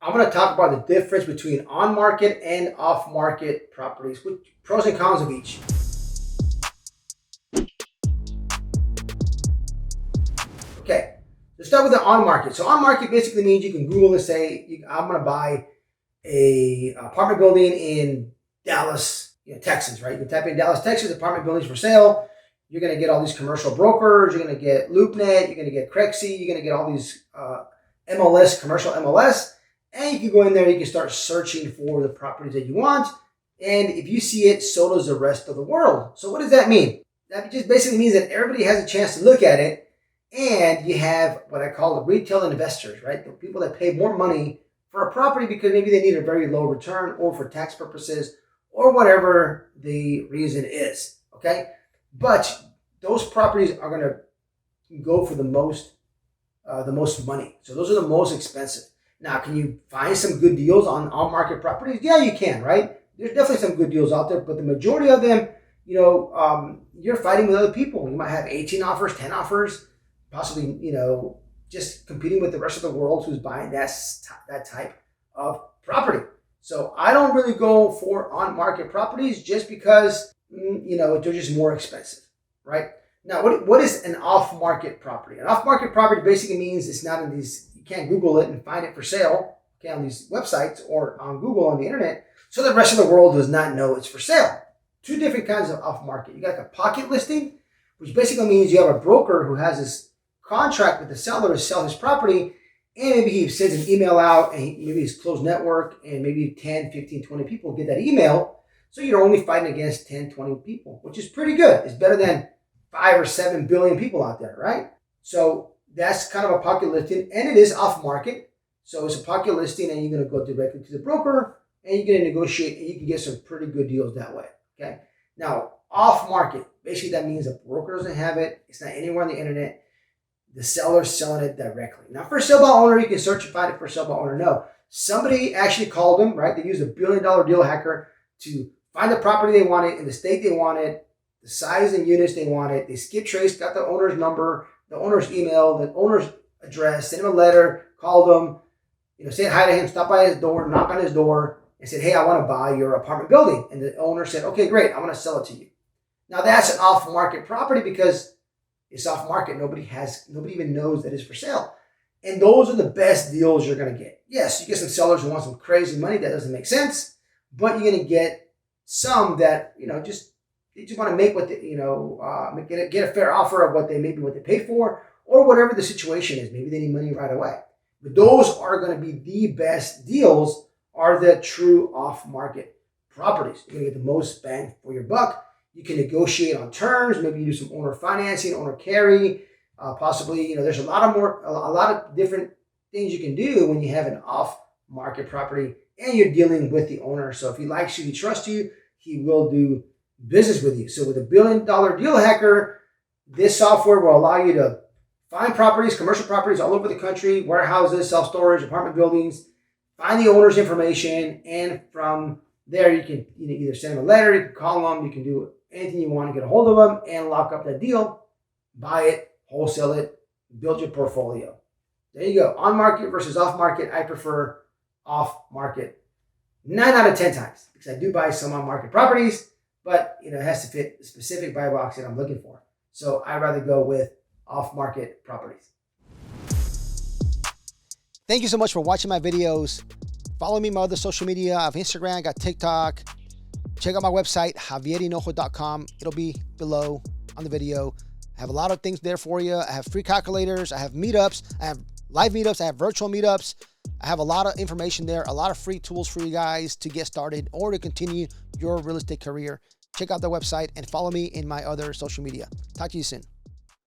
I'm going to talk about the difference between on-market and off-market properties, with pros and cons of each. Okay, let's start with the on-market. So on-market basically means you can Google and say, I'm going to buy a apartment building in Dallas, Texas, right? You can type in Dallas, Texas, apartment buildings for sale. You're going to get all these commercial brokers. You're going to get LoopNet. You're going to get Crexy. You're going to get all these MLS, commercial MLS. And you can go in there, you can start searching for the properties that you want. And if you see it, so does the rest of the world. So what does that mean? That just basically means that everybody has a chance to look at it. And you have what I call the retail investors, right? The people that pay more money for a property because maybe they need a very low return or for tax purposes or whatever the reason is, okay? But those properties are going to go for the most money. So those are the most expensive. Now, can you find some good deals on market properties? Yeah, you can, right? There's definitely some good deals out there, but the majority of them, you're fighting with other people. You might have 18 offers, 10 offers, possibly, just competing with the rest of the world who's buying that type of property. So I don't really go for on-market properties just because, they're just more expensive, right? Now, what is an off-market property? An off-market property basically means it's not in these, you can't Google it and find it for sale, okay, on these websites or on Google on the internet, so the rest of the world does not know it's for sale. Two different kinds of off-market. You got like a pocket listing, which basically means you have a broker who has this contract with the seller to sell his property, and maybe he sends an email out, and maybe his closed network, and maybe 10, 15, 20 people get that email, so you're only fighting against 10, 20 people, which is pretty good. It's better than 5 or 7 billion people out there, right? So that's kind of a pocket listing, and it is off market. So it's a pocket listing, and you're going to go directly to the broker, and you're going to negotiate, and you can get some pretty good deals that way. Okay. Now, off market, basically that means a broker doesn't have it. It's not anywhere on the internet. The seller's selling it directly. Now, for sale by owner, you can search and find it for sale by owner. No, somebody actually called them, right? They used $1 billion deal hacker to find the property they wanted in the state they wanted, the size and units they wanted. They skip traced, got the owner's number, the owner's email, the owner's address, sent him a letter, called him, said hi to him, stopped by his door, knocked on his door, and said, hey, I want to buy your apartment building. And the owner said, okay, great, I want to sell it to you. Now that's an off-market property because it's off-market. Nobody even knows that it's for sale. And those are the best deals you're going to get. Yes, you get some sellers who want some crazy money. That doesn't make sense. But you're going to get some that, they just want to make what they, get a fair offer of what they paid for or whatever the situation is. Maybe they need money right away. But those are going to be the best deals, are the true off-market properties. You're going to get the most bang for your buck. You can negotiate on terms. Maybe you do some owner financing, owner carry, possibly. There's a lot of different things you can do when you have an off-market property and you're dealing with the owner. So if he likes you, he trusts you, he will do business with you. So with $1 billion deal hacker, this software will allow you to find properties, commercial properties all over the country, warehouses, self-storage, apartment buildings, find the owner's information, and from there you can either send them a letter, you can call them, you can do anything you want to get a hold of them and lock up that deal, buy it, wholesale it, build your portfolio. There you go. On market versus off market. I prefer off market 9 out of 10 times because I do buy some on market properties, but it has to fit the specific buy box that I'm looking for. So I'd rather go with off market properties. Thank you so much for watching my videos. Follow me on my other social media. I have Instagram, I got TikTok. Check out my website, javierhinojo.com. It'll be below on the video. I have a lot of things there for you. I have free calculators. I have meetups. I have live meetups. I have virtual meetups. I have a lot of information there, a lot of free tools for you guys to get started or to continue your real estate career. Check out the website and follow me in my other social media. Talk to you soon.